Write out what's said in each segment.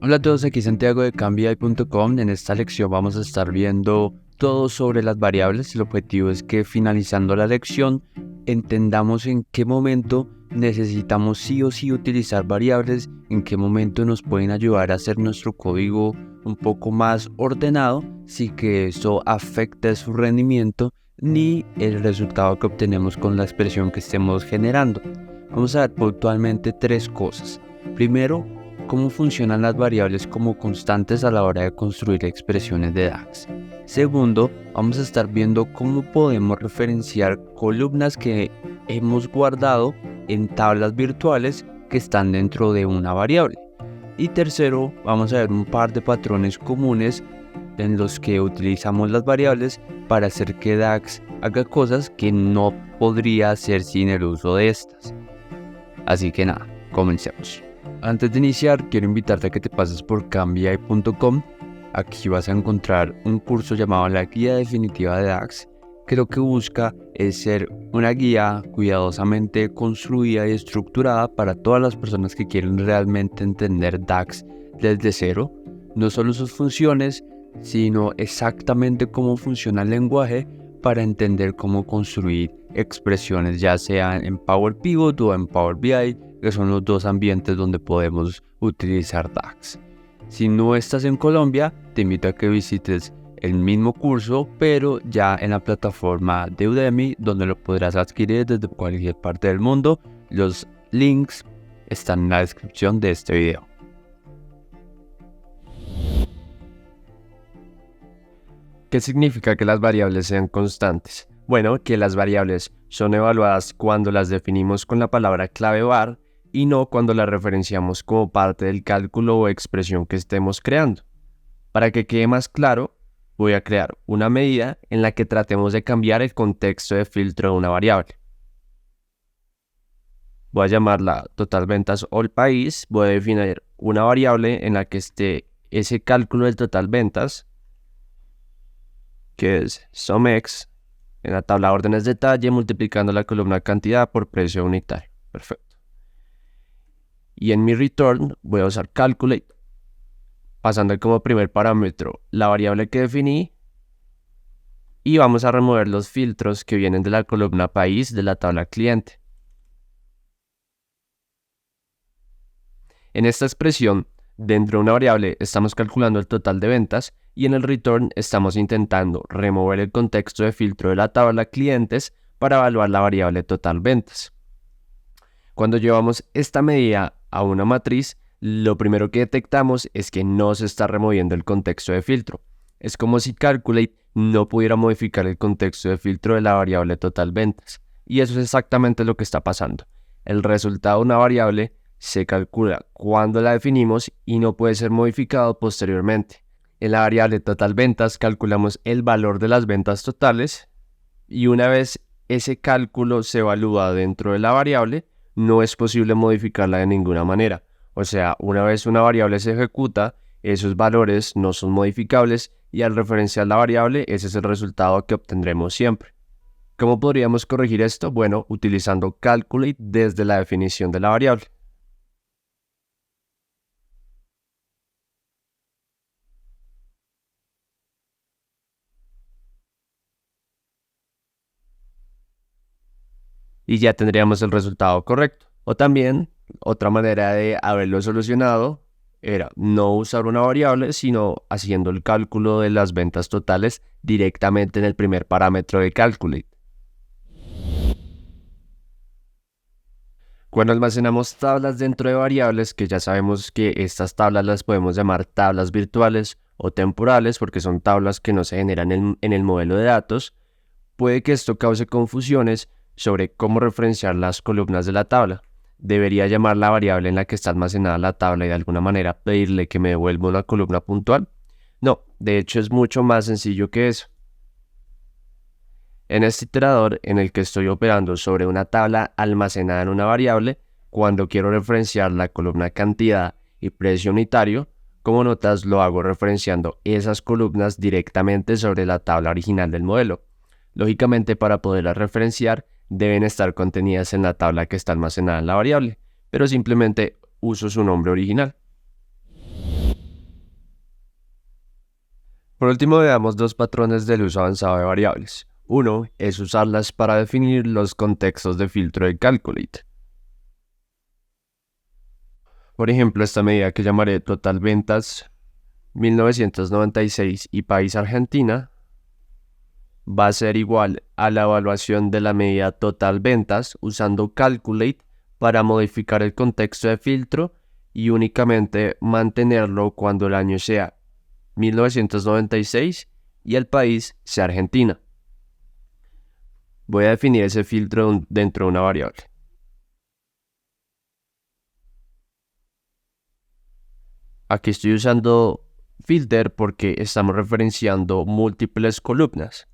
Hola a todos, aquí Santiago de Cambia.com. En esta lección vamos a estar viendo todo sobre las variables. El objetivo es que finalizando la lección entendamos en qué momento necesitamos sí o sí utilizar variables, en qué momento nos pueden ayudar a hacer nuestro código un poco más ordenado sin que eso afecte su rendimiento ni el resultado que obtenemos con la expresión que estemos generando. Vamos a ver puntualmente tres cosas. Primero, cómo funcionan las variables como constantes a la hora de construir expresiones de DAX. Segundo, vamos a estar viendo cómo podemos referenciar columnas que hemos guardado en tablas virtuales que están dentro de una variable. Y tercero, vamos a ver un par de patrones comunes en los que utilizamos las variables para hacer que DAX haga cosas que no podría hacer sin el uso de estas. Así que nada, comencemos. Antes de iniciar, quiero invitarte a que te pases por Cambia.com. Aquí vas a encontrar un curso llamado La Guía Definitiva de DAX, que lo que busca es ser una guía cuidadosamente construida y estructurada para todas las personas que quieren realmente entender DAX desde cero, no solo sus funciones, sino exactamente cómo funciona el lenguaje para entender cómo construir expresiones, ya sea en Power Pivot o en Power BI, que son los dos ambientes donde podemos utilizar DAX. Si no estás en Colombia, te invito a que visites el mismo curso, pero ya en la plataforma de Udemy, donde lo podrás adquirir desde cualquier parte del mundo. Los links están en la descripción de este video. ¿Qué significa que las variables sean constantes? Bueno, que las variables son evaluadas cuando las definimos con la palabra clave var y no cuando las referenciamos como parte del cálculo o expresión que estemos creando. Para que quede más claro, voy a crear una medida en la que tratemos de cambiar el contexto de filtro de una variable. Voy a llamarla total ventas o el país. Voy a definir una variable en la que esté ese cálculo del total ventas, que es SUMX, en la tabla de órdenes de detalle, multiplicando la columna cantidad por precio unitario. Perfecto. Y en mi return voy a usar calculate, pasando como primer parámetro la variable que definí, y vamos a remover los filtros que vienen de la columna país de la tabla cliente. En esta expresión, dentro de una variable estamos calculando el total de ventas y en el return estamos intentando remover el contexto de filtro de la tabla clientes para evaluar la variable total ventas. Cuando llevamos esta medida a una matriz, lo primero que detectamos es que no se está removiendo el contexto de filtro. Es como si calculate no pudiera modificar el contexto de filtro de la variable total ventas. Y eso es exactamente lo que está pasando. El resultado de una variable se calcula cuando la definimos y no puede ser modificado posteriormente. En la variable total ventas calculamos el valor de las ventas totales y una vez ese cálculo se evalúa dentro de la variable, no es posible modificarla de ninguna manera. O sea, una vez una variable se ejecuta, esos valores no son modificables y al referenciar la variable, ese es el resultado que obtendremos siempre. ¿Cómo podríamos corregir esto? Bueno, utilizando calculate desde la definición de la variable. Y ya tendríamos el resultado correcto. O también, otra manera de haberlo solucionado era no usar una variable, sino haciendo el cálculo de las ventas totales directamente en el primer parámetro de calculate. Cuando almacenamos tablas dentro de variables, que ya sabemos que estas tablas las podemos llamar tablas virtuales o temporales porque son tablas que no se generan en el modelo de datos, puede que esto cause confusiones sobre cómo referenciar las columnas de la tabla. ¿Debería llamar la variable en la que está almacenada la tabla y de alguna manera pedirle que me devuelva una columna puntual? No, de hecho es mucho más sencillo que eso. En este iterador en el que estoy operando sobre una tabla almacenada en una variable, cuando quiero referenciar la columna cantidad y precio unitario, como notas lo hago referenciando esas columnas directamente sobre la tabla original del modelo. Lógicamente, para poderlas referenciar, deben estar contenidas en la tabla que está almacenada en la variable, pero simplemente uso su nombre original. Por último, veamos dos patrones del uso avanzado de variables. Uno es usarlas para definir los contextos de filtro de Calculate. Por ejemplo, esta medida que llamaré total ventas 1996 y país Argentina va a ser igual a la evaluación de la medida total ventas usando Calculate para modificar el contexto de filtro y únicamente mantenerlo cuando el año sea 1996 y el país sea Argentina. Voy a definir ese filtro dentro de una variable. Aquí estoy usando filter porque estamos referenciando múltiples columnas.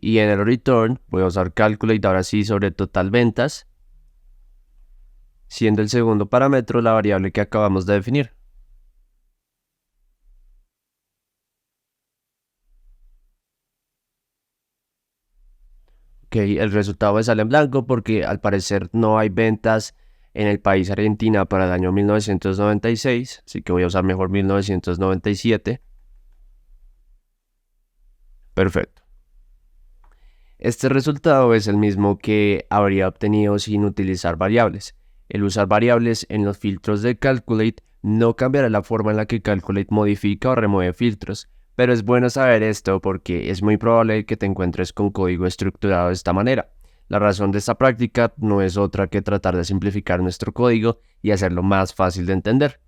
Y en el return voy a usar calculate ahora sí sobre total ventas, siendo el segundo parámetro la variable que acabamos de definir. Ok, el resultado me sale en blanco porque al parecer no hay ventas en el país Argentina para el año 1996, así que voy a usar mejor 1997. Perfecto. Este resultado es el mismo que habría obtenido sin utilizar variables. El usar variables en los filtros de Calculate no cambiará la forma en la que Calculate modifica o remueve filtros, pero es bueno saber esto porque es muy probable que te encuentres con código estructurado de esta manera. La razón de esta práctica no es otra que tratar de simplificar nuestro código y hacerlo más fácil de entender.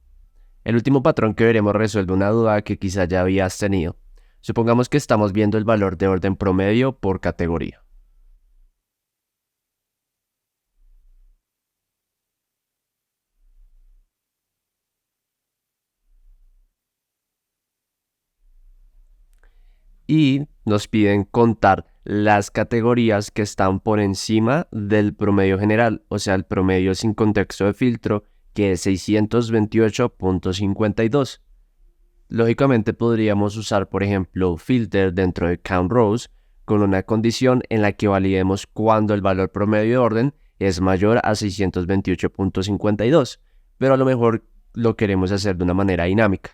El último patrón que veremos resuelve una duda que quizá ya habías tenido. Supongamos que estamos viendo el valor de orden promedio por categoría. Y nos piden contar las categorías que están por encima del promedio general, o sea, el promedio sin contexto de filtro, que es 628.52. Lógicamente podríamos usar, por ejemplo, filter dentro de count rows con una condición en la que validemos cuando el valor promedio de orden es mayor a 628.52, pero a lo mejor lo queremos hacer de una manera dinámica.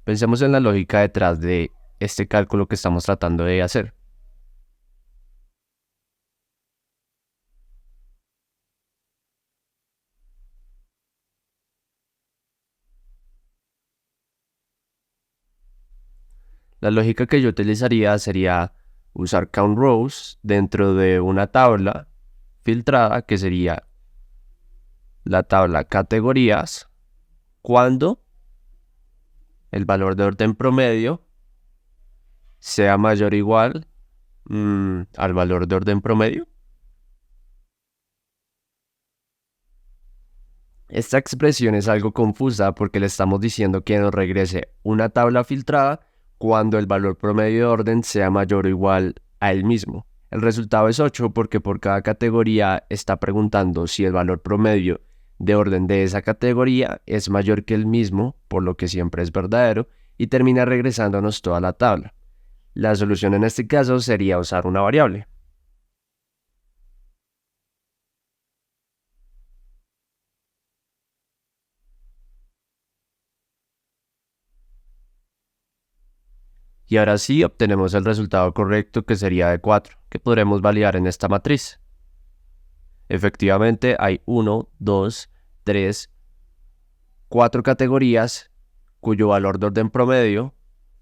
Pensemos en la lógica detrás de este cálculo que estamos tratando de hacer. La lógica que yo utilizaría sería usar count rows dentro de una tabla filtrada que sería la tabla categorías cuando el valor de orden promedio sea mayor o igual al valor de orden promedio. Esta expresión es algo confusa porque le estamos diciendo que nos regrese una tabla filtrada cuando el valor promedio de orden sea mayor o igual a él mismo. El resultado es 8 porque por cada categoría está preguntando si el valor promedio de orden de esa categoría es mayor que el mismo, por lo que siempre es verdadero, y termina regresándonos toda la tabla. La solución en este caso sería usar una variable. Y ahora sí obtenemos el resultado correcto que sería de 4, que podremos validar en esta matriz. Efectivamente hay 1, 2, 3, 4 categorías cuyo valor de orden promedio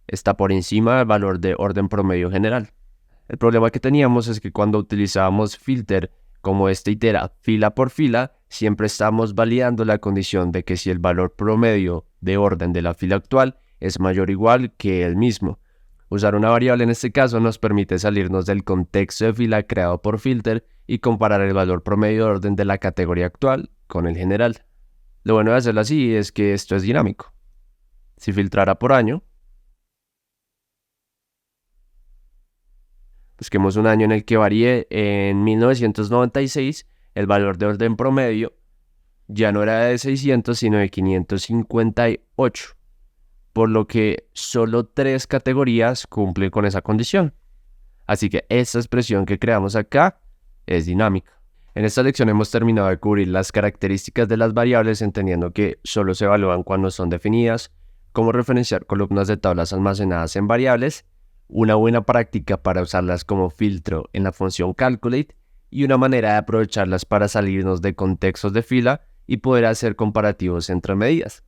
está por encima del valor de orden promedio general. El problema que teníamos es que cuando utilizábamos filter como este itera fila por fila, siempre estamos validando la condición de que si el valor promedio de orden de la fila actual es mayor o igual que el mismo. Usar una variable en este caso nos permite salirnos del contexto de fila creado por filter y comparar el valor promedio de orden de la categoría actual con el general. Lo bueno de hacerlo así es que esto es dinámico. Si filtrara por año, busquemos un año en el que varíe. En 1996, el valor de orden promedio ya no era de 600, sino de 558. por lo que solo 3 categorías cumplen con esa condición. Así que esta expresión que creamos acá es dinámica. En esta lección hemos terminado de cubrir las características de las variables, entendiendo que solo se evalúan cuando son definidas, cómo referenciar columnas de tablas almacenadas en variables, una buena práctica para usarlas como filtro en la función calculate y una manera de aprovecharlas para salirnos de contextos de fila y poder hacer comparativos entre medidas.